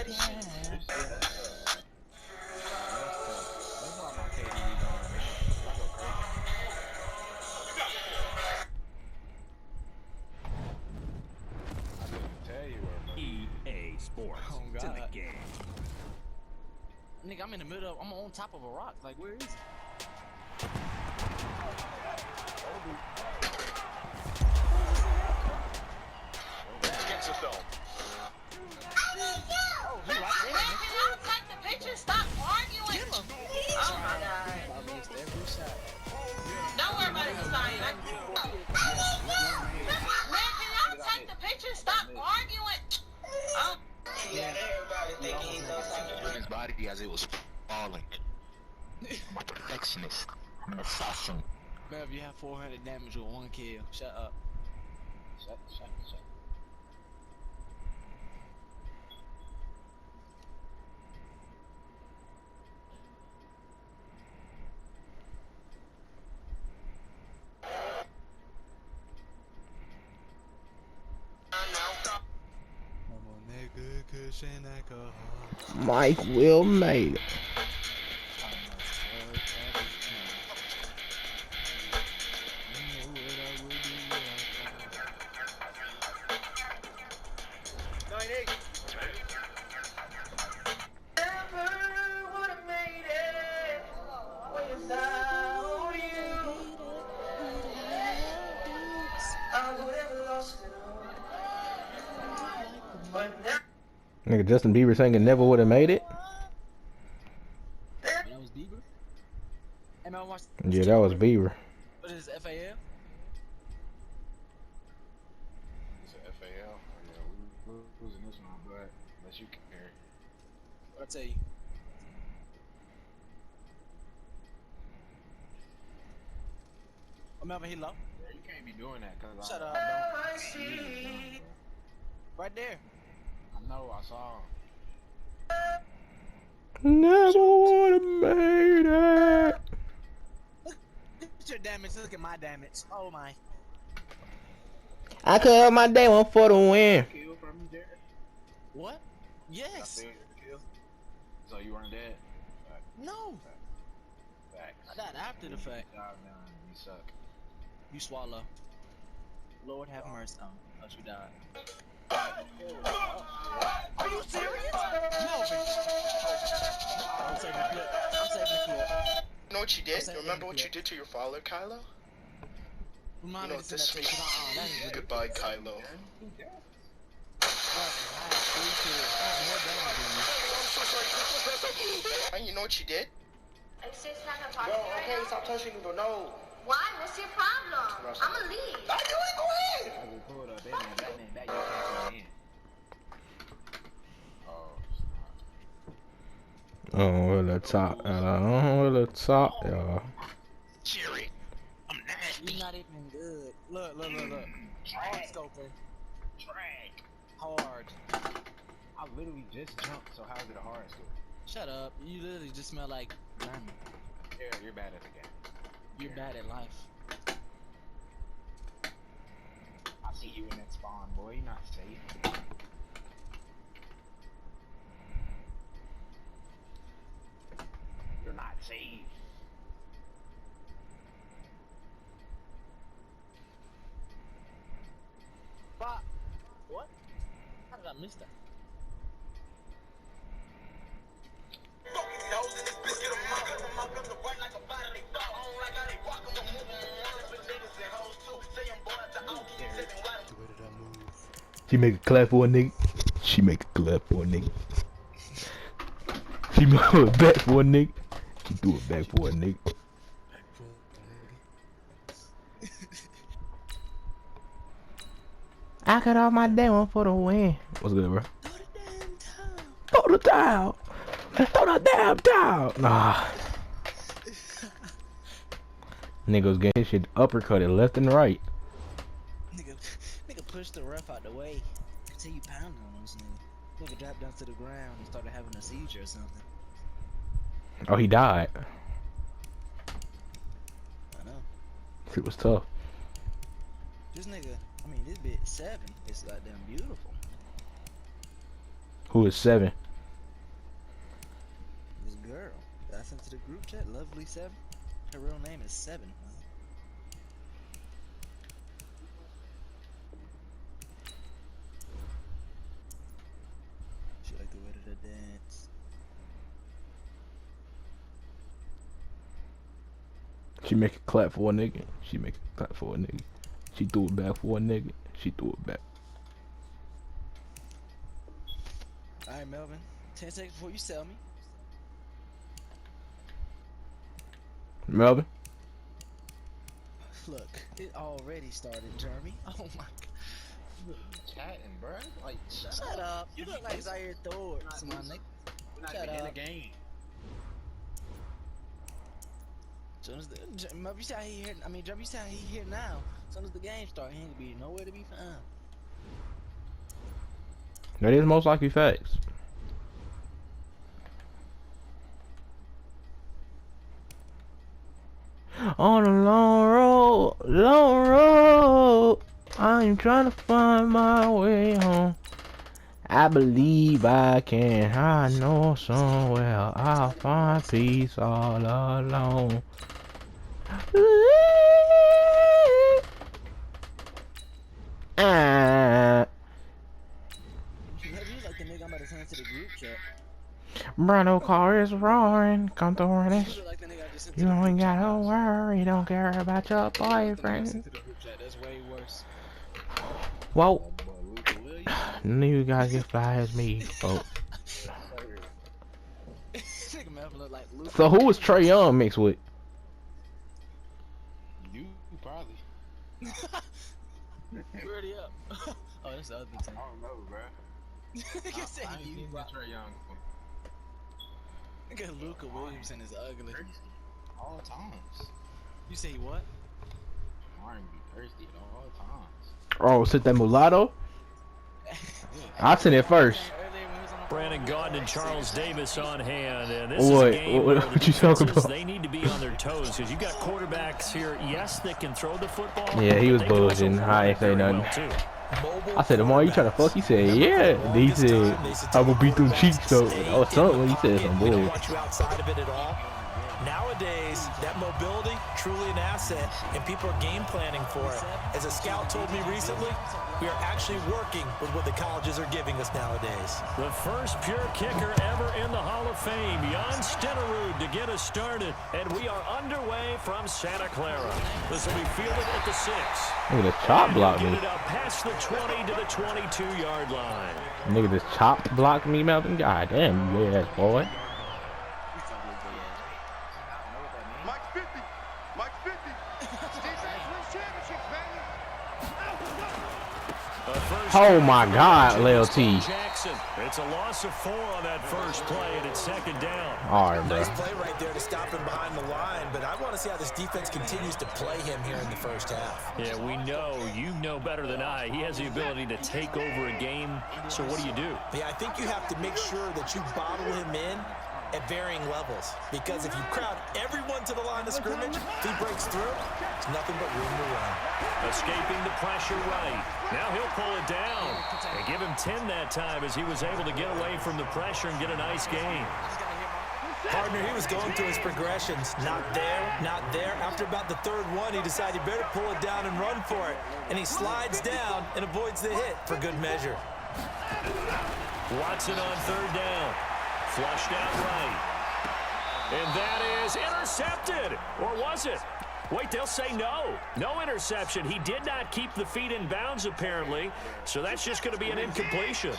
this shit. That's why my KD be going down. I go crazy. I couldn't tell you where. EA Sports. Oh, It's in God. the game. Nigga, I'm in the middle of, I'm on top of a rock. Like, where is he? Gets it though. Oh, he right there, Man, nigga. can y'all take the picture? Stop arguing. Oh my god. I missed every shot. Don't worry about it, Zion. Man, can y'all take the picture? Stop arguing. Oh. Yeah, everybody thinking he knows something to his body as it was falling. I'm a perfectionist. I'm an assassin. Man, if you have 400 damage with 1 kill, shut up. Shut. Mike Will made it. Nigga, Justin Bieber singing "Never Would Have Made It." That was Bieber? Hey, man, watch Yeah, that was Bieber. What is FAL? It's a FAL. Yeah, we losing this one, but unless you compare. I'll tell you. I'm over here low. You can't be doing that because Shut I up. don't. Right there. I know. I saw him. Never would have made it. Look at your damage. Look at my damage. Oh my. I could have my day one for the win. Kill from you, Jared? What? I Yes. see it. Kill. So you weren't dead? No. Facts. I died after the fact. Job done. You suck. You swallow. Lord have mercy. Oh, you died. Are you serious? No, bitch. I'm saving the clip. I'm saving the clip. You know what you did? I'll say Remember it what again. you did to your father, Kylo? Remind You me know to send this that to you. 'Cause, that ain't Goodbye, Kylo. I have 3 kills. I have more damage than you. And you know what you did? Are you seriously not gonna talk Bro, to me right okay, now? stop touching me, bro. No. Why? What's your problem? I'ma leave. I do it, go ahead. I just pulled up. Batman, back. You can't come in. Oh, Oh, the top, the top, y'all. Jerry, I'm nasty. You're not even good. Look. Hard scoping. Drag. Hard. I literally just jumped, so how's it a hard score? Shut up. You literally just smell like diamond. Yeah, you're bad at the game. You're bad at life. I see you in that spawn, boy. You're not safe. You're not safe. Fuck. What? How did I miss that? She make a clap for a nigga. She make a clap for a nigga. She make a back for a nigga. She do it back for a nigga. I cut off my day one for the win. What's good, bro? Throw the towel. Throw the damn towel. Nah. Niggas getting his shit uppercutted left and right. Nigga pushed the ref out the way until you pounded on him. Nigga dropped down to the ground and started having a seizure or something. Oh, he died. I know. It was tough. This nigga, this bit 7 is goddamn beautiful. Who is 7? girl that I sent to the group chat, Lovely 7. Her real name is 7. She like the way that I dance. She make it clap for a nigga. She make it clap for a nigga. She threw it back for a nigga. She threw it back. Alright, Melvin. 10 seconds before you sell me. Melvin? Look, it already started, Jeremy. Oh my god. Chatting, bro. Like, Shut up. You look like Zaire Thorns, my nigga. we're not Shut even in up. the game. Soon as Jeremy, you see how he here? I mean, Jeremy, you see how he here now? As soon as the game starts, he ain't gonna be nowhere to be found. That is most likely facts. On a long road, I'm trying to find my way home. I believe I can. I know somewhere I'll find peace all alone. Ah. You like the nigga I'm about to send to the group chat. Bruno car is roaring. Come to run You it. look like the nigga I just sent to You the group ain't chat. gotta worry. Don't care about your You look like the nigga I boyfriend. sent to the group chat. That's way worse. Whoa. Boy, Luka Williams. None of you guys get fly as me, folks. Nigga Melvin look like Luke. So who was Trey Young mixed with? You probably. You already up. Oh, that's the other I team. don't know, bro. Nigga said I ain't you. seen the Trae Young Nigga Luka Williamson is ugly. thirsty all times. You say what? Warren be thirsty at all times. Oh, sit that mulatto? I seen it first. Brandon Gaudin and Charles Davis on hand, and this What? is a game What where the you talking defenses, about? they need to be on their toes because you got quarterbacks here, yes, that can throw the football. Yeah, he but was they can also bullshitting. run I it ain't say very nothing. well, too. I said, "Lamar, you trying to fuck?" He said, "Yeah." He said, "I will beat them cheeks though." Or something. He said some We don't bull. want you outside of it at all. Nowadays, that mobility, truly an asset, and people are game planning for it. As a scout told me recently, we are actually working with what the colleges are giving us nowadays. The first pure kicker ever in the Hall of Fame, Jan Stenerud, to get us started, and we are underway from Santa Clara. This will be fielded at the 6. Nigga, this chop blocked Get me. it out past the 20 to the 22-yard line. Nigga, this chop blocked me, Melvin. God damn, you ass boy. Mike 50. Mike 50. Defense wins championships, baby. Oh my God, Lil T. Jackson. It's a loss of 4 on that first play, and it's second down. All right, bro. Nice play right there to stop him behind the line, but I want to see how this defense continues to play him here in the first half. Yeah, we know, you know better than I. He has the ability to take over a game, so what do you do? Yeah, I think you have to make sure that you bottle him in at varying levels, because if you crowd everyone to the line of scrimmage, if he breaks through, there's nothing but room to run. Escaping the pressure right. Now he'll pull it down. And give him 10 that time as he was able to get away from the pressure and get a nice gain. Partner, he was going through his progressions. Not there, not there. After about the third one, he decided he better pull it down and run for it. And he slides down and avoids the hit for good measure. Watson on third down. Flushed out right. And that is intercepted. Or was it? Wait, they'll say no. No interception. He did not keep the feet in bounds, apparently. So that's just going to be an incompletion.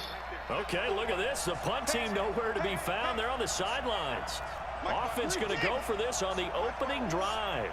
Okay, look at this. The punt team nowhere to be found. They're on the sidelines. Offense going to go for this on the opening drive.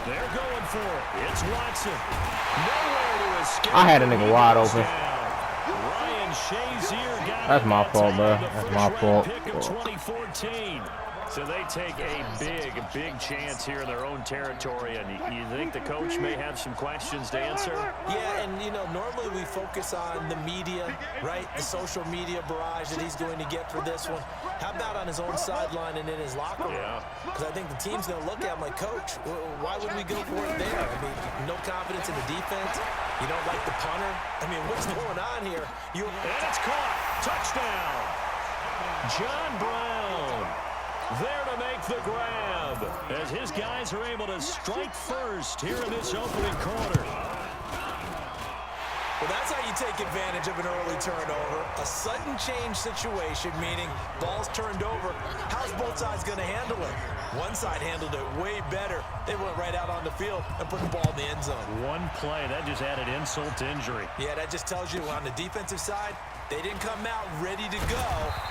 They're going for it. It's Watson. Nowhere to escape. I had a nigga wide open. Ryan Shazier got That's it my that fault, time, bro. the That's first my round fault. pick of 2014. So they take a big chance here in their own territory, and you think the coach may have some questions to answer? Yeah, and, you know, normally we focus on the media, right? The social media barrage that he's going to get for this one. How about on his own sideline and in his locker room? Because I think the team's going to look at him like, Coach, why would we go for it there? I mean, no confidence in the defense. You don't like the punter. I mean, what's going on here? And it's caught. Touchdown. John Brown there to make the grab as his guys are able to strike first here in this opening quarter. Well, that's how you take advantage of an early turnover. A sudden change situation, meaning ball's turned over. How's both sides going to handle it? One side handled it way better. They went right out on the field and put the ball in the end zone. One play, that just added insult to injury. Yeah, that just tells you on the defensive side, they didn't come out ready to go,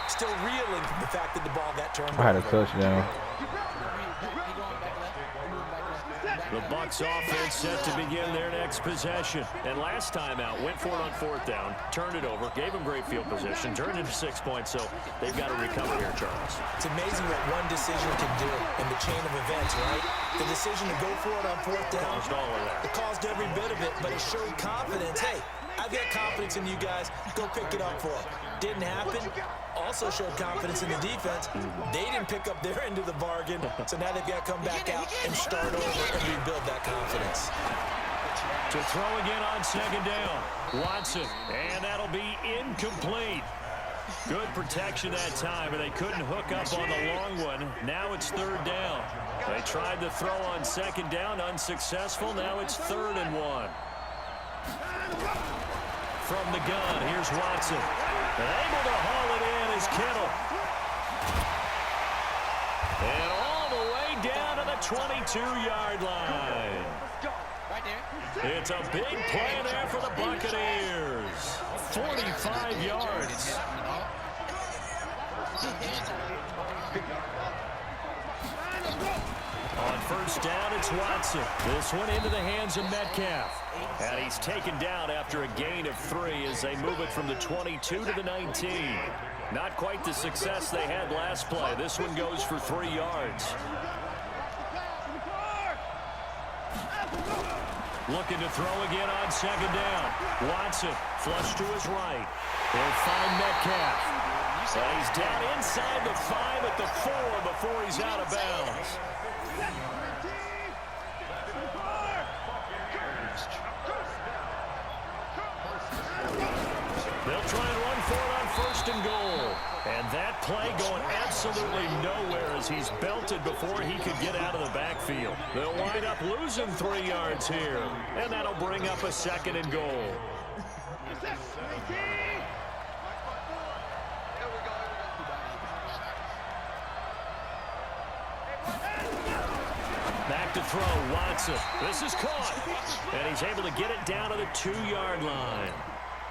still reeling from the fact that the ball got turned over. I had a touchdown. The Bucs offense set to begin their next possession. And last time out, went for it on 4th down, turned it over, gave them great field position, turned into 6 points, so they've got to recover here, Charles. It's amazing what one decision can do in the chain of events, right? The decision to go for it on 4th down. Caused all of that. It caused every bit of it, but it showed confidence. Hey, I've got confidence in you guys. Go pick it up for them. Didn't happen. Also showed confidence in the defense. They didn't pick up their end of the bargain, so now they've got to come back out and start over and rebuild that confidence. To throw again on 2nd down. Watson, and that'll be incomplete. Good protection that time, but they couldn't hook up on the long one. Now it's 3rd down. They tried to throw on 2nd down, unsuccessful. Now it's 3rd and 1. From the gun, here's Watson. Able to haul it in is Kittle. And all the way down to the 22-yard line. It's a big play there for the Buccaneers. 45 yards. On 1st down, it's Watson. This one into the hands of Metcalf. And he's taken down after a gain of 3 as they move it from the 22 to the 19. Not quite the success they had last play. This one goes for 3 yards. Looking to throw again on 2nd down. Watson, flush to his right. They'll find Metcalf. And he's down inside the 5 at the 4 before he's out of bounds. They'll try and run for it on 1st and goal. And that play going absolutely nowhere as he's belted before he could get out of the backfield. They'll wind up losing 3 yards here. And that'll bring up a 2nd and goal. Back to throw, Watson. This is caught. And he's able to get it down to the 2-yard line.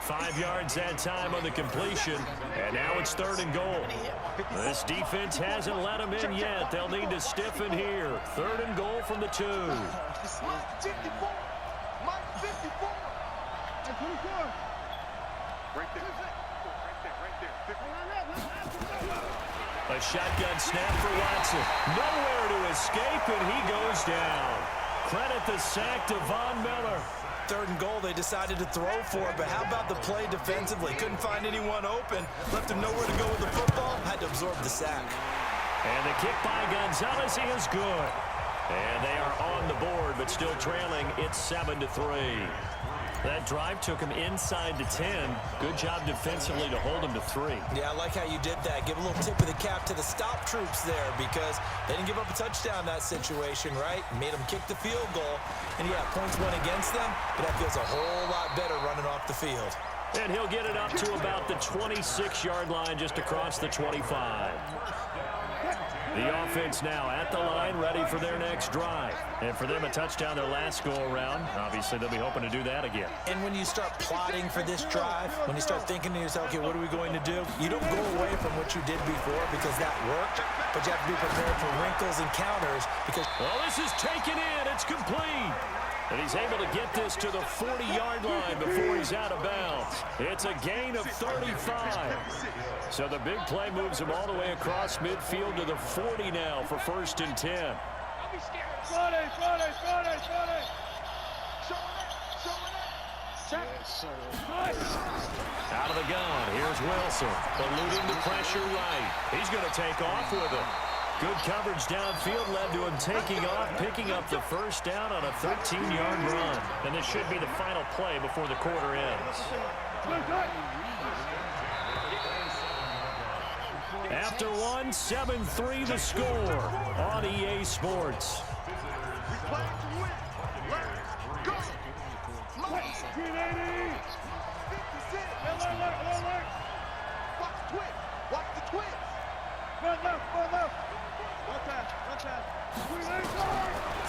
5 yards that time on the completion. And now it's 3rd and goal. This defense hasn't let them in yet. They'll need to stiffen here. 3rd and goal from the 2. A shotgun snap for Watson. Nowhere to escape, and he goes down. Credit the sack to Von Miller. 3rd and goal, they decided to throw for it, but how about the play defensively? Couldn't find anyone open. Left him nowhere to go with the football. Had to absorb the sack. And the kick by Gonzalez is good. And they are on the board, but still trailing. It's 7-3. That drive took him inside the 10. Good job defensively to hold him to 3. Yeah, I like how you did that. Give a little tip of the cap to the stop troops there because they didn't give up a touchdown in that situation, right? Made them kick the field goal. And, yeah, points went against them, but that feels a whole lot better running off the field. And he'll get it up to about the 26-yard line just across the 25. The offense now at the line, ready for their next drive. And for them, a touchdown their last go-around. Obviously, they'll be hoping to do that again. And when you start plotting for this drive, when you start thinking to yourself, okay, what are we going to do? You don't go away from what you did before because that worked, but you have to be prepared for wrinkles and counters because... Well, this is taken in. It's complete. And he's able to get this to the 40-yard line before he's out of bounds. It's a gain of 35. So the big play moves him all the way across midfield to the 40 now for 1st and 10. Out of the gun, here's Wilson. Eluding the pressure right. He's going to take off with it. Good coverage downfield led to him taking off, picking up the 1st down on a 13-yard run. And this should be the final play before the quarter ends. After one, 7-3 the score on EA Sports. We play to win. Let's go. Watch the twin. Watch the twins. One left. One time.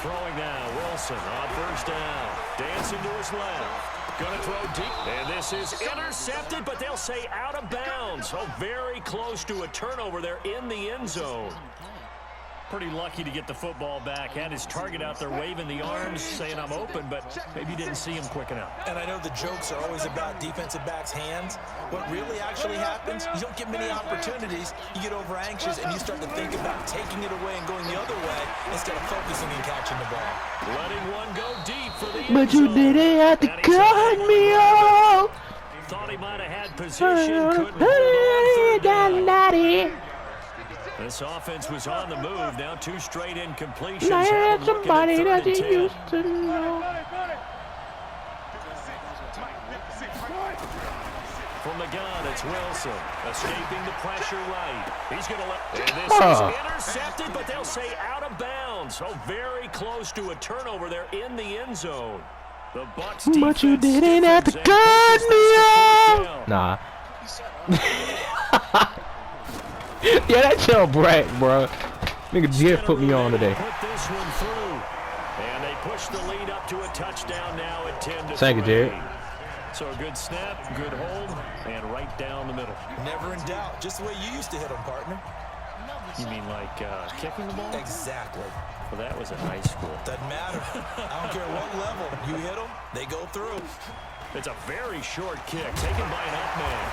Throwing now, Wilson on first down. Dancing to his left. Gonna throw deep. And this is intercepted, but they'll say out of bounds. So very close to a turnover there in the end zone. Pretty lucky to get the football back. Had his target out there waving the arms, saying I'm open, but maybe didn't see him quick enough. And I know the jokes are always about defensive backs' hands. What really actually happens, you don't get many opportunities. You get over anxious and you start to think about taking it away and going the other way instead of focusing and catching the ball. Letting one go deep for the But you didn't have to cut me off. Thought he might have had position, couldn't hold on third down. This offense was on the move. Now 2 straight incompletions. I had somebody that you used to know. From the gun, it's Wilson. Escaping the pressure right. He's going to let... And this is intercepted, but they'll say out of bounds. So very close to a turnover there in the end zone. The Bucs defense... But you didn't have to cut me off. Nah. Yeah, that's your brat, bro. Nigga just put me on today. Put this one through. And they push the lead up to a touchdown now at 10-3. Thank you, Jared. So a good snap, good hold, and right down the middle. Never in doubt. Just the way you used to hit them, partner. You mean like kicking the ball? Exactly. Well, that was in high school. Doesn't matter. I don't care what level. You hit them, they go through. It's a very short kick taken by an up man.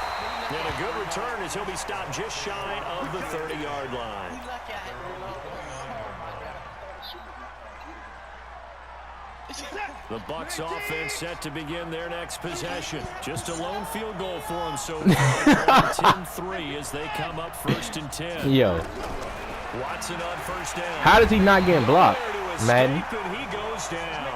And a good return as he'll be stopped just shy of the 30-yard line. The Bucs offense set to begin their next possession. Just a lone field goal for them so far. 10-3 as they come up 1st and 10. Yo. Watson on first down. How does he not get blocked, Madden? And he goes down.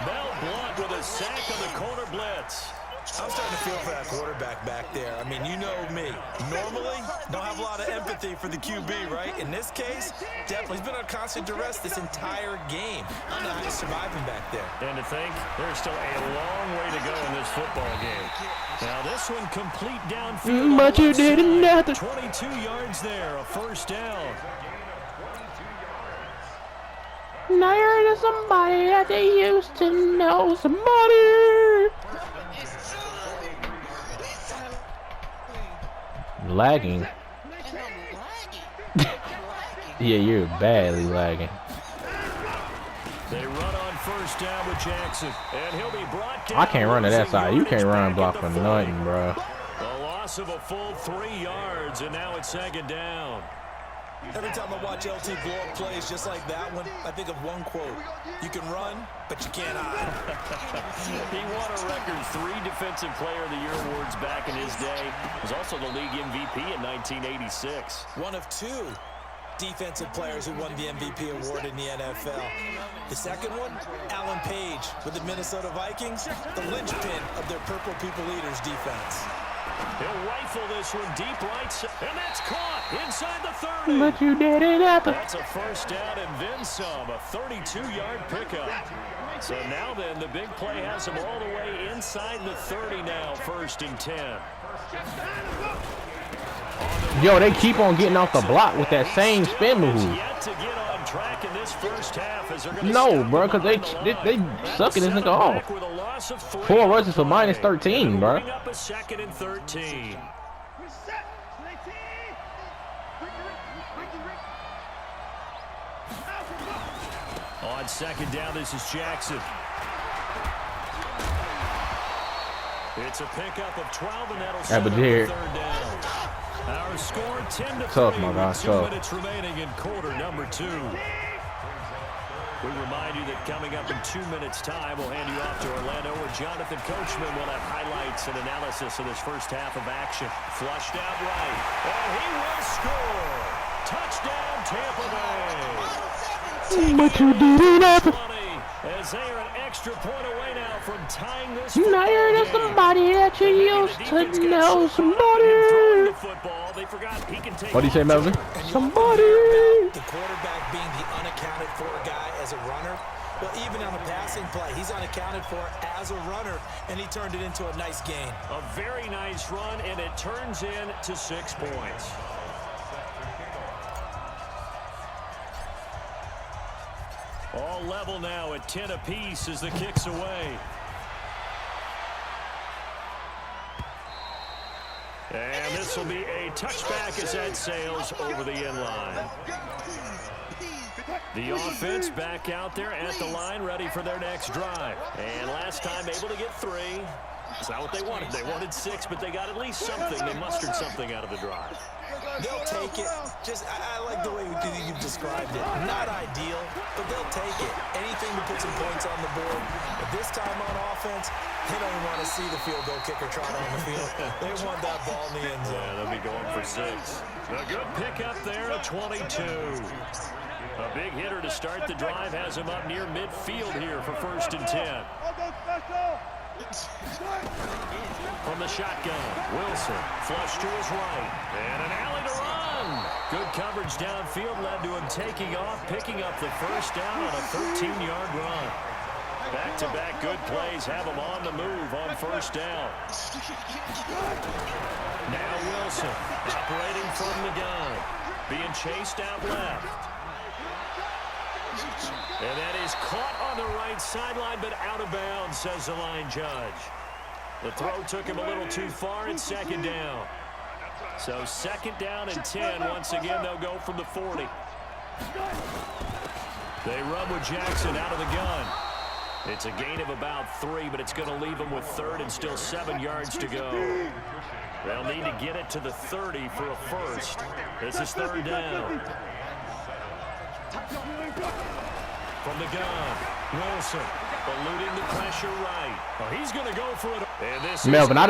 Mel Blount with a sack on the corner blitz. I'm starting to feel for that quarterback back there. I mean, you know me. Normally, don't have a lot of empathy for the QB, right? In this case, definitely. He's been on constant duress this entire game. I don't know how he's surviving back there. And to think, there's still a long way to go in this football game. Now, this one complete downfield. But you didn't have to. 22 yards there, a first down. Now you're somebody that they used to know. Somebody. Lagging. Yeah, you're badly lagging. They run on first down with Jackson, and he'll be brought down. I can't run to that side. You can't run and block for nothing, bro. A loss of a full 3 yards, and now it's 2nd down. Every time I watch LT blow up plays just like that one, I think of one quote. You can run, but you can't hide. He won a record 3 Defensive Player of the Year awards back in his day. Was also the league MVP in 1986. One of 2 defensive players who won the MVP award in the NFL. The second one, Alan Page with the Minnesota Vikings, the linchpin of their Purple People Eaters defense. He'll rifle this one deep right, and that's caught inside the 30. But you didn't have to. That's a first down and then some, a 32-yard pickup. So now then, the big play has him all the way inside the 30 now, 1st and 10. Yo, they keep on getting off the block with that same spin move. Yet to get on track in this first half as they're going to No, bro, because they sucking this nigga off. 4 rushes for minus 13, bro. Up a 2nd and 13. On 2nd down, this is Jackson. It's a pickup of 12, and that'll set up the 3rd down. Our score 10-3 tough, my guy, with 2 minutes remaining in quarter number 2. We remind you that coming up in 2 minutes' time, we'll hand you off to Orlando, where Jonathan Coachman will have highlights and analysis of this first half of action. Flushed out right, and he will score. Touchdown, Tampa Bay. But you didn't have to. As they are an extra point away now from tying this. Now you're somebody that you used to know. Somebody. football. They forgot he can take. What do you say, Melvin? Somebody. The quarterback being the unaccounted for guy as a runner. Well, even on a passing play, he's unaccounted for as a runner, and he turned it into a nice gain. A very nice run, and it turns into 6 points. All level now at 10 apiece as the kick's away. And this will be a touchback as that sails over the end line. The offense back out there at the line, ready for their next drive. And last time able to get 3. It's not what they wanted. They wanted 6, but they got at least something. They mustered something out of the drive. They'll take it. I like the way you've described it. Not ideal, but they'll take it. Anything to put some points on the board. But this time on offense, they don't want to see the field goal kicker trot on the field. They want that ball in the end zone. Yeah, they'll be going for 6. A good pickup there at 22. A big hitter to start the drive has him up near midfield here for 1st and 10. From the shotgun, Wilson flush to his right, and an alley to run. Good coverage downfield led to him taking off, picking up the 1st down on a 13-yard run. Back-to-back good plays have him on the move on 1st down. Now Wilson operating from the gun, being chased out left. And that is caught on the right sideline, but out of bounds, says the line judge. The throw took him a little too far. It's 2nd down. So 2nd down and 10. Once again, they'll go from the 40. They run with Jackson out of the gun. It's a gain of about 3, but it's going to leave them with 3rd and still 7 yards to go. They'll need to get it to the 30 for a 1st. This is 3rd down. From the gun, Wilson eluding the pressure right. Oh, he's going to go for it. And this Melvin, I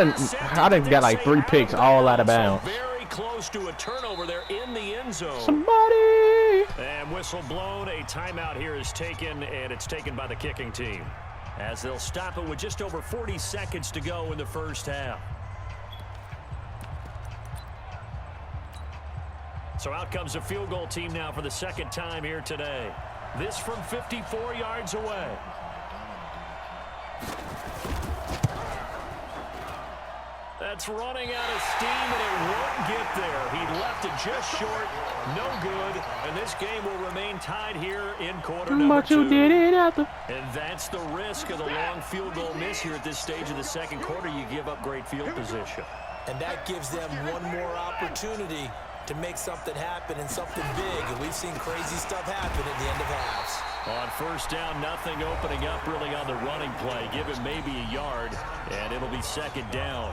didn't get like 3 picks all out of bounds. Very close to a turnover there in the end zone. Somebody. And whistle blown. A timeout here is taken, and it's taken by the kicking team, as they'll stop it with just over 40 seconds to go in the 1st half. So out comes the field goal team now for the 2nd time here today. This from 54 yards away. That's running out of steam, and it won't get there. He left it just short. No good. And this game will remain tied here in quarter number 2. You did it after. And that's the risk of the long field goal miss here at this stage of the 2nd quarter. You give up great field position. And that gives them one more opportunity to make something happen and something big. And we've seen crazy stuff happen at the end of halves. On 1st down, nothing opening up really on the running play. Give him maybe a yard, and it'll be 2nd down.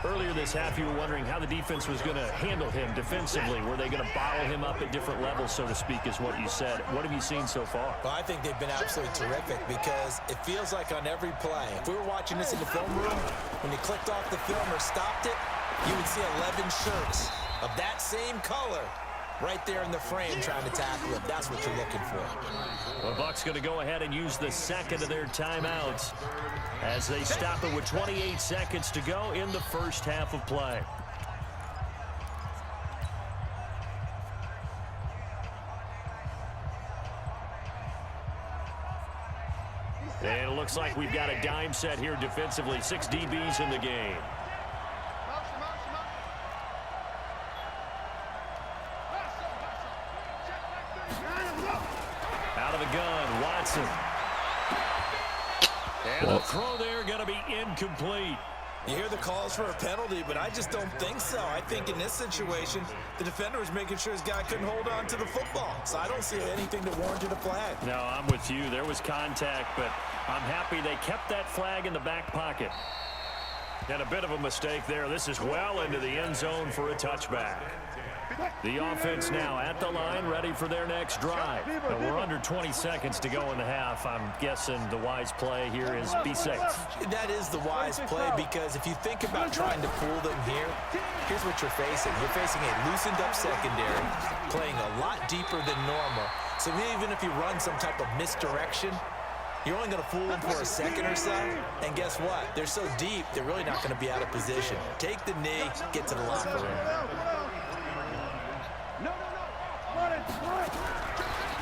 Earlier this half, you were wondering how the defense was going to handle him defensively. Were they going to bottle him up at different levels, so to speak, is what you said. What have you seen so far? Well, I think they've been absolutely terrific because it feels like on every play, if we were watching this in the film room, when you clicked off the film or stopped it, you would see 11 shirts of that same color right there in the frame trying to tackle him. That's what you're looking for. The Bucs going to go ahead and use the 2nd of their timeouts as they stop it with 28 seconds to go in the 1st half of play. And it looks like we've got a dime set here defensively. 6 DBs in the game. Out of the gun, Watson. And the throw there going to be incomplete. You hear the calls for a penalty, but I just don't think so. I think in this situation, the defender was making sure his guy couldn't hold on to the football. So I don't see anything that warranted a flag. No, I'm with you. There was contact, but I'm happy they kept that flag in the back pocket. And a bit of a mistake there. This is well into the end zone for a touchback. The offense now at the line, ready for their next drive. Now we're under 20 seconds to go in the half. I'm guessing the wise play here is be safe. That is the wise play, because if you think about trying to pull them here, here's what you're facing. You're facing a loosened up secondary, playing a lot deeper than normal. So even if you run some type of misdirection, You're only going to fool them for a second or so, and guess what? They're so deep, they're really not going to be out of position. Take the knee, get to the locker room.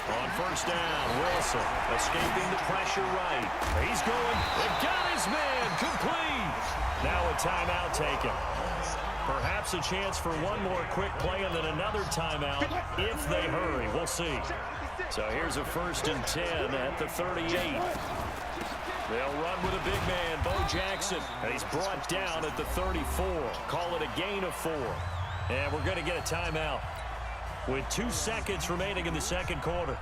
On first down, Wilson escaping the pressure right. He's going, and got his man, complete. Now a timeout taken. Perhaps a chance for one more quick play and then another timeout if they hurry. We'll see. So here's a 1st and 10 at the 38. They'll run with a big man, Bo Jackson. And he's brought down at the 34. Call it a gain of 4. And we're going to get a timeout with 2 seconds remaining in the second quarter.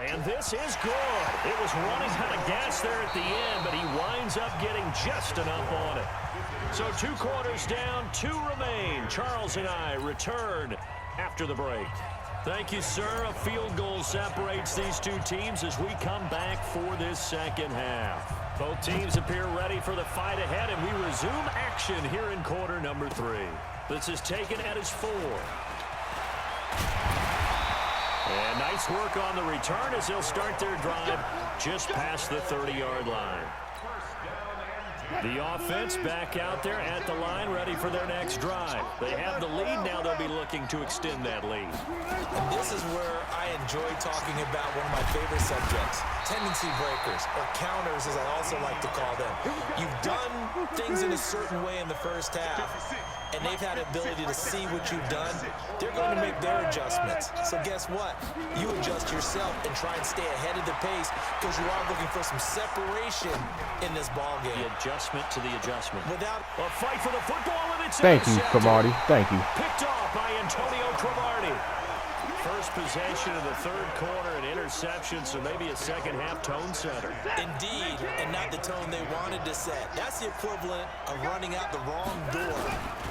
And this is good. It was running out of gas there at the end, but he winds up getting just enough on it. So 2 quarters down, 2 remain. Charles and I return after the break. Thank you, sir. A field goal separates these 2 teams as we come back for this second half. Both teams appear ready for the fight ahead, and we resume action here in quarter number 3. This is taken at his 4. And nice work on the return as they'll start their drive just past the 30-yard line. The offense back out there at the line, ready for their next drive. They have the lead. Now they'll be looking to extend that lead. And this is where I enjoy talking about one of my favorite subjects, tendency breakers, or counters as I also like to call them. You've done things in a certain way in the first half, and they've had the ability to see what you've done. They're going to make their adjustments. So guess what? You adjust yourself and try and stay ahead of the pace because you are looking for some separation in this ball game. The adjustment to the adjustment. Without a fight for the football, and it's Thank you, Cromartie. Thank you. Picked off by Antonio Cromartie. First possession of the third quarter, an interception, so maybe a second half tone setter. Indeed, and not the tone they wanted to set. That's the equivalent of running out the wrong door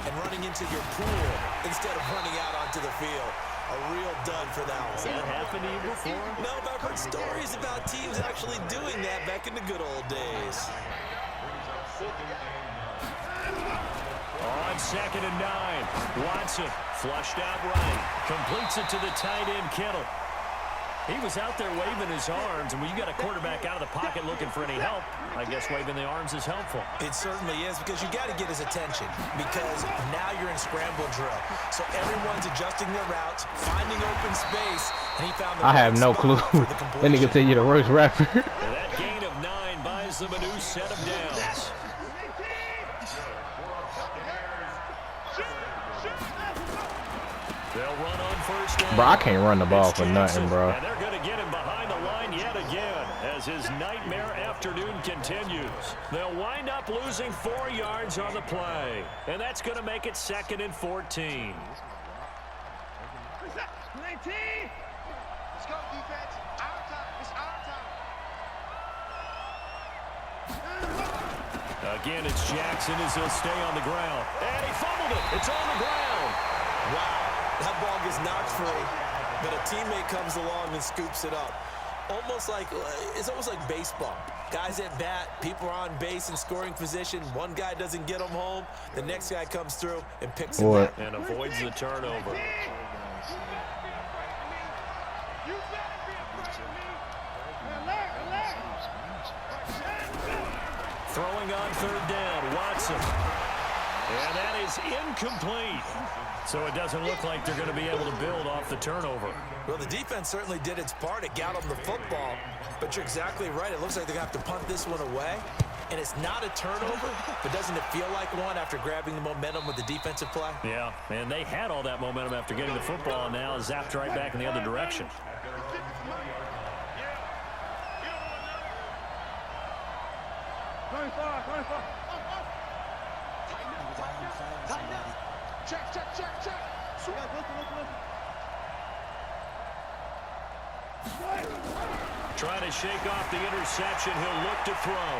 and running into your pool instead of running out onto the field. A real dud for that one. Has that happened to you before? No, but I've heard stories about teams actually doing that back in the good old days. On 2nd and 9, Watson flushed out right, completes it to the tight end Kittle. He was out there waving his arms, and when you got a quarterback out of the pocket looking for any help, I guess waving the arms is helpful. It certainly is, because you got to get his attention, because now you're in scramble drill. So everyone's adjusting their routes, finding open space, and he found the I have no clue. That nigga tell you the worst rapper. And that gain of 9 buys them a new set of downs. They'll run on first down. Bro, I can't run the ball for nothing, bro. And they're going to get him behind the line yet again as his nightmare afternoon continues. They'll wind up losing 4 yards on the play. And that's going to make it 2nd and 14. Let's go, defense. Our time. It's our time. Again, it's Jackson as he'll stay on the ground. And he fumbled it. It's on the ground. Wow. That ball gets knocked free, but a teammate comes along and scoops it up. It's almost like baseball. Guys at bat, people are on base in scoring position. One guy doesn't get them home. The next guy comes through and picks him up. And avoids the turnover. Throwing on 3rd down, Watson. And that is incomplete. So it doesn't look like they're going to be able to build off the turnover. Well, the defense certainly did its part to get them the football, but you're exactly right. It looks like they're going to have to punt this one away. And it's not a turnover, but doesn't it feel like one after grabbing the momentum with the defensive play? Yeah, and they had all that momentum after getting the football, and now zapped right back in the other direction. Trying to shake off the interception. He'll look to throw.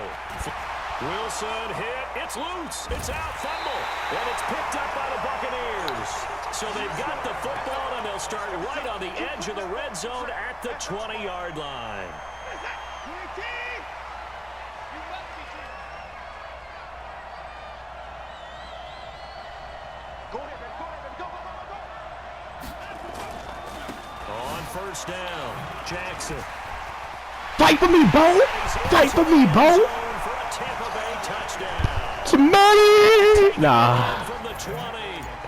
Wilson hit. It's loose. It's out. Fumble. And it's picked up by the Buccaneers. So they've got the football, and they'll start right on the edge of the red zone at the 20-yard line. Go ahead, first down. Jackson. Fight for me, Bo! Fight for me, Bo! For a Tampa Bay touchdown. Somebody! Nah. From the 20.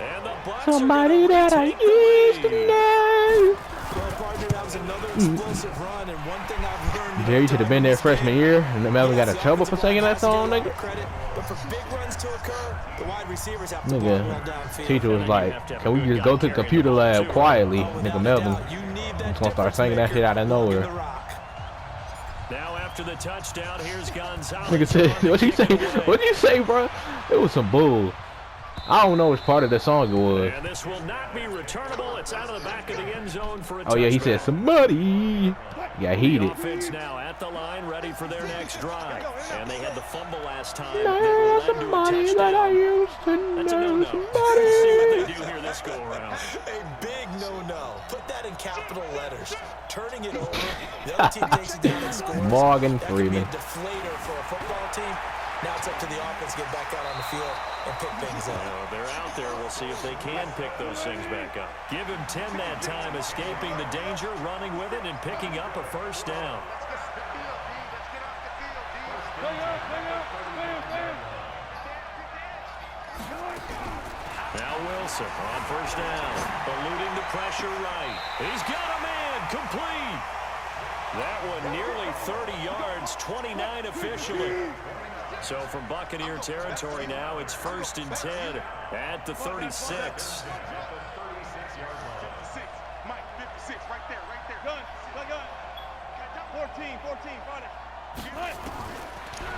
And the Bucs Somebody are that I retake the used to lead. know. Well, partner, that was another explosive run, and one thing I've learned. Jerry should have been there freshman year, and Melvin got in trouble for singing that song, nigga. But for big runs to occur, the wide receivers have to block well downfield. Teacher was like, can we just go to the computer lab quietly? Nigga Melvin just gonna start singing that shit out of nowhere. Now after the touchdown, here's Gonzalez. Nigga said, what you say? What you say, bro? It was some bull. I don't know which part of the song it was. And this will not be returnable. It's out of the back of the end zone for a Oh yeah, he said somebody. Yeah, heated. Offense now at the line, ready for their next drive. And they had the fumble last time. Now somebody that I used to That's a know. no-no. Somebody. Let's see what they do here this go around. A big no-no. Put that in capital letters. Turning it over. The other team takes it down and scores. Morgan That could be a Freeman. deflator for a football team. Now it's up to the offense to get back out on the field and pick things up. They're out there. We'll see if they can pick those things back up. Give him 10 that time, escaping the danger, running with it, and picking up a first down. Now Wilson on first down, eluding the pressure right. He's got a man, complete. That one nearly 30 yards, 29 officially. So from Buccaneer territory now, it's 1st and 10 at the 36. Mike, 56, right there. Gun. 14, front it.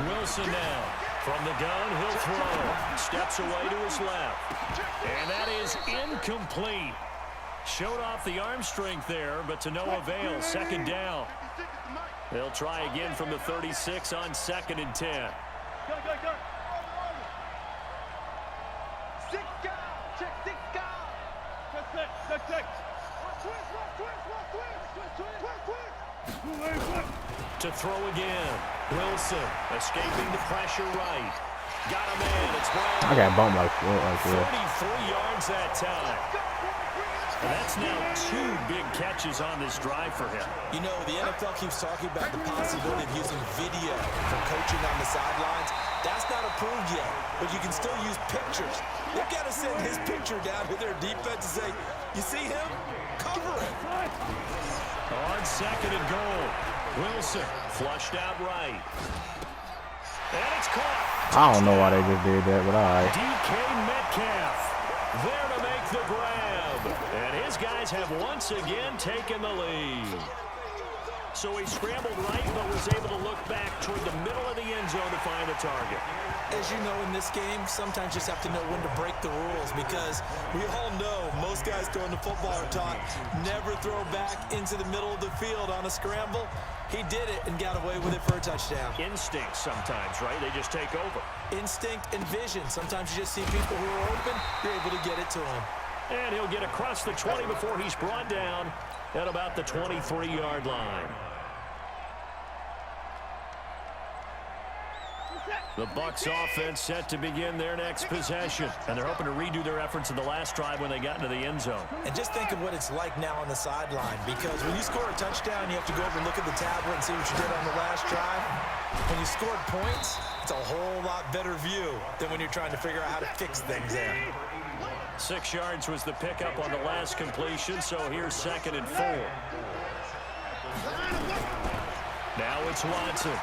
Wilson now from the gun, he'll throw. Steps away to his left. And that is incomplete. Showed off the arm strength there, but to no avail. 2nd down. They'll try again from the 36 on 2nd and 10. Go. 6 guys. Check 6 guys. Check. To throw again. Wilson escaping the pressure right. Got a man. It's Brown. I got bumped like that. 33 yards that time. And that's now 2 big catches on this drive for him. You know, the NFL keeps talking about the possibility of using video for coaching on the sidelines. That's not approved yet, but you can still use pictures. They've got to send his picture down to their defense and say, you see him? Cover it. On 2nd and goal. Wilson flushed out right. And it's caught. I don't know why they just did that, but all right. DK Metcalf there to make the grab. And his guys have once again taken the lead. So he scrambled right, but was able to look back toward the middle of the end zone to find the target. As you know, in this game, sometimes you just have to know when to break the rules, because we all know most guys throwing the football are taught never throw back into the middle of the field on a scramble. He did it and got away with it for a touchdown. Instinct sometimes, right? They just take over. Instinct and vision. Sometimes you just see people who are open, you're able to get it to them. And he'll get across the 20 before he's brought down at about the 23-yard line. The Bucs offense set to begin their next possession. And they're hoping to redo their efforts in the last drive when they got into the end zone. And just think of what it's like now on the sideline, because when you score a touchdown, you have to go over and look at the tablet and see what you did on the last drive. When you scored points, it's a whole lot better view than when you're trying to figure out how to fix things there. 6 yards was the pickup on the last completion, so here's 2nd and 4. Now it's Watson.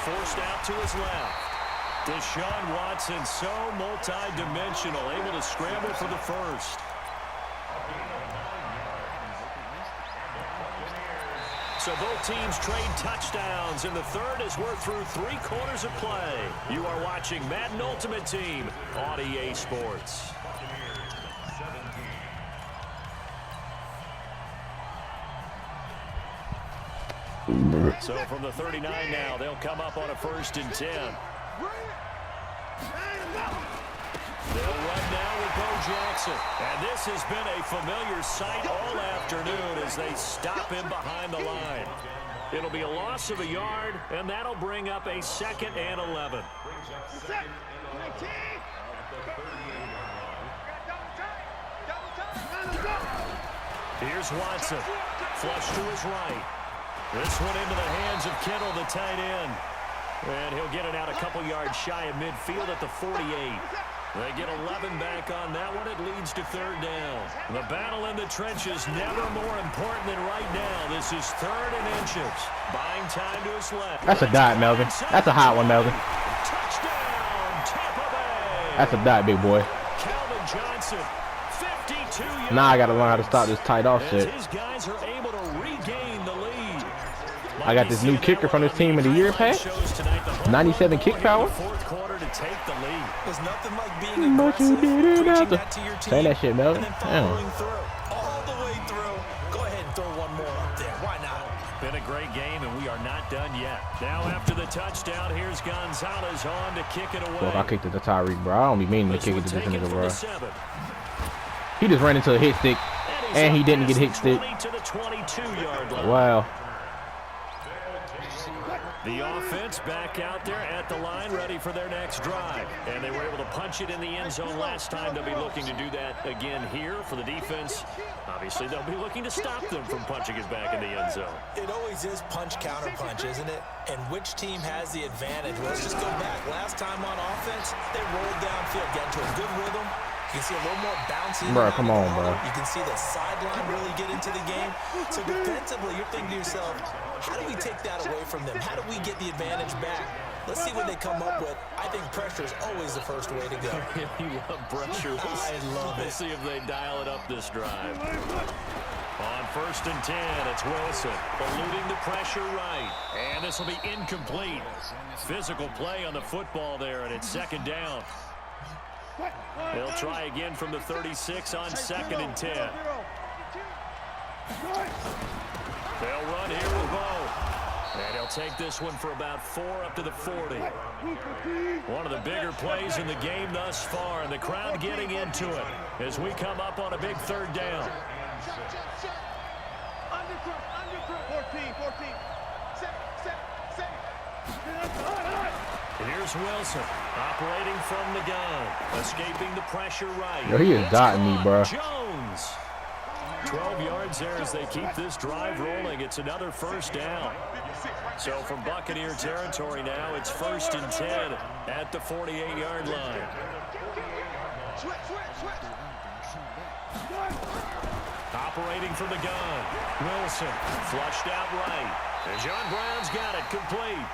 Forced out to his left. Deshaun Watson, so multi-dimensional, able to scramble for the first. So both teams trade touchdowns, and the third as we're through 3 quarters of play. You are watching Madden Ultimate Team on EA Sports. So from the 39 now, they'll come up on a 1st and 10. They'll run now with Bo Jackson. And this has been a familiar sight all afternoon as they stop him behind the line. It'll be a loss of a yard, and that'll bring up a 2nd and 11. Here's Watson. Flush to his right. This one into the hands of Kittle, the tight end. And he'll get it out a couple yards shy of midfield at the 48. They get 11 back on that one. It leads to third down. The battle in the trenches never more important than right now. This is 3rd and inches. Buying time to his left. That's a dot, Melvin. That's a hot one, Melvin. Touchdown, Tampa Bay. That's a dot, big boy. Calvin Johnson, 52 yards. Now I got to learn how to stop this tight offset. His guys are able to regain the lead. I got this new kicker from this team of the year pass. 97 kick power. There's nothing like being aggressive, preaching that to your team, say that shit, Melvin. and then following through all the way through. Go ahead and throw one more up there. Why not? Been a great game, and we are not done yet. Now after the touchdown, here's Gonzalez on to kick it away. Look, I kicked it to Tyreek, bro. I don't be meaning to kick it to this nigga, bro. He just ran into a hit stick, and he didn't get hit stick. Wow. The offense back out there at the line, ready for their next drive. And they were able to punch it in the end zone last time. They'll be looking to do that again here for the defense. Obviously, they'll be looking to stop them from punching it back in the end zone. It always is punch, counter punch, isn't it? And which team has the advantage? Let's just go back. Last time on offense, they rolled downfield, got into a good rhythm. You can see a little more bouncy. Bro, come on, bro. You can see the sideline really get into the game. So defensively, you're thinking to yourself, how do we take that away from them? How do we get the advantage back? Let's see what they come up with. I think pressure is always the first way to go. You love pressure. I love it. We'll see if they dial it up this drive. On 1st and 10, it's Wilson eluding the pressure right. And this will be incomplete. Physical play on the football there, and it's 2nd down. They'll try again from the 36 on 2nd and 10. They'll run here with Bo. And he'll take this one for about 4 up to the 40. One of the bigger plays in the game thus far, and the crowd getting into it as we come up on a big 3rd down. 14. Here's Wilson operating from the gun, escaping the pressure right. Yo, he is dotting me, bro. Jones. 12 yards there as they keep this drive rolling. It's another 1st down. So from Buccaneer territory now, it's 1st and 10 at the 48-yard line. Operating from the gun. Wilson flushed out right. And John Brown's got it complete.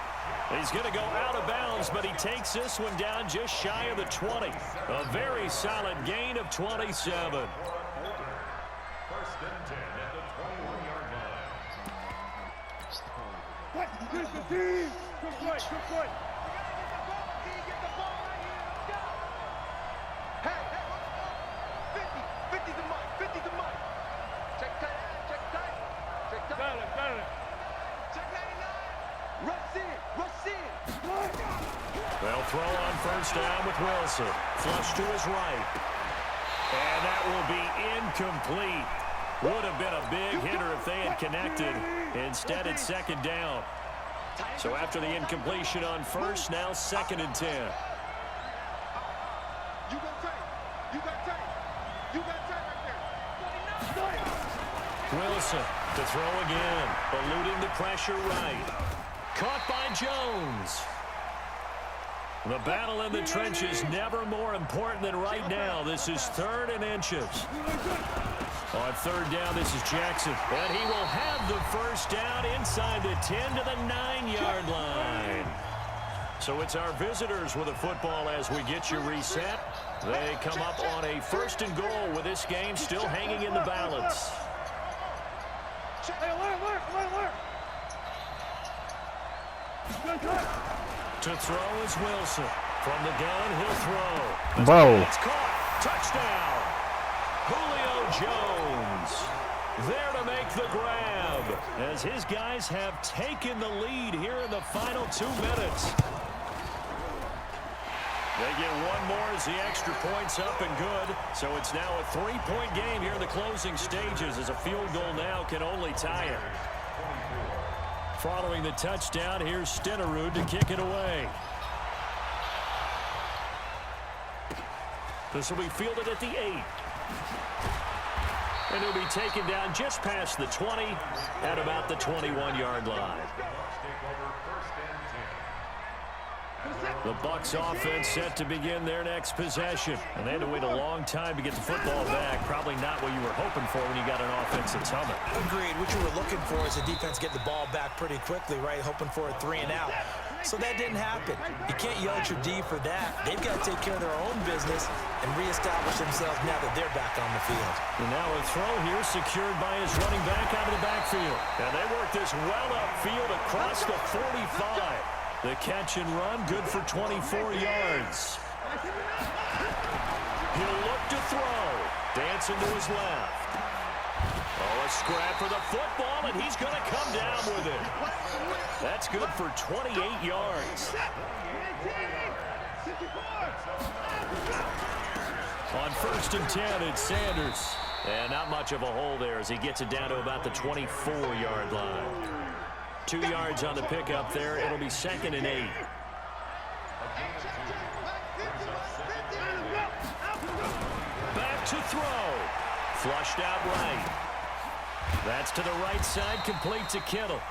He's going to go out of bounds, but he takes this one down just shy of the 20. A very solid gain of 27. 1st and 10 at the 21-yard line. Good play. Get the ball right here. Let's go. Hey. 50 the mic. Check tight. Got it. Check 99. Rush in. They'll throw on 1st down with Wilson. Flush to his right. And that will be incomplete. Would have been a big hitter if they had connected. Instead, it's 2nd down. So after the incompletion on 1st, now 2nd and 10. You got time right there. Wilson to throw again. Eluding the pressure right. Caught by Jones. The battle in the trenches never more important than right now. This is 3rd and inches. On 3rd down, this is Jackson. And he will have the 1st down inside the 10 to the 9-yard line. So it's our visitors with the football as we get you reset. They come up on a 1st and goal with this game still hanging in the balance. To throw is Wilson. From the gun, he'll throw. Bro. It's caught. Touchdown. Julio Jones there to make the grab as his guys have taken the lead here in the final 2 minutes. They get one more as the extra point's up and good. So it's now a 3-point game here in the closing stages as a field goal now can only tie it. Following the touchdown, here's Stenerud to kick it away. This will be fielded at the 8. And he'll be taken down just past the 20 at about the 21-yard line. The Bucs offense set to begin their next possession. And they had to wait a long time to get the football back. Probably not what you were hoping for when you got an offense that's humming. Agreed. What you were looking for is a defense get the ball back pretty quickly, right? Hoping for a 3 and out. So that didn't happen. You can't yell at your D for that. They've got to take care of their own business and reestablish themselves now that they're back on the field. And now a throw here secured by his running back out of the backfield. And they work this well upfield across the 45. The catch and run, good for 24 yards. He'll look to throw. Dancing to his left. Oh, a scrap for the football, and he's going to come down with it. That's good for 28 yards. On 1st and 10, it's Sanders. And not much of a hole there as he gets it down to about the 24-yard line. 2 yards on the pickup there. It'll be 2nd and 8. Back to throw. Flushed out right. That's to the right side, complete to Kittle.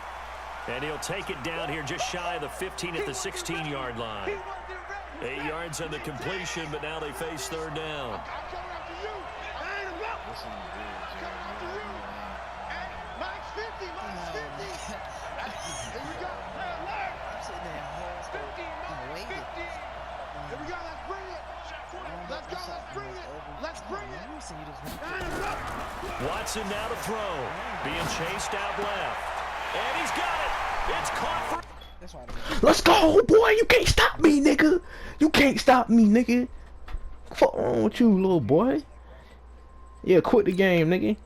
And he'll take it down here just shy of the 15 at the 16-yard line. 8 yards on the completion, but now they face 3rd down. Watson now to throw. Being chased out left. And he's got it. It's caught for... Let's go, boy. You can't stop me, nigga. You can't stop me, nigga. What's wrong with you, little boy? Yeah, quit the game, nigga.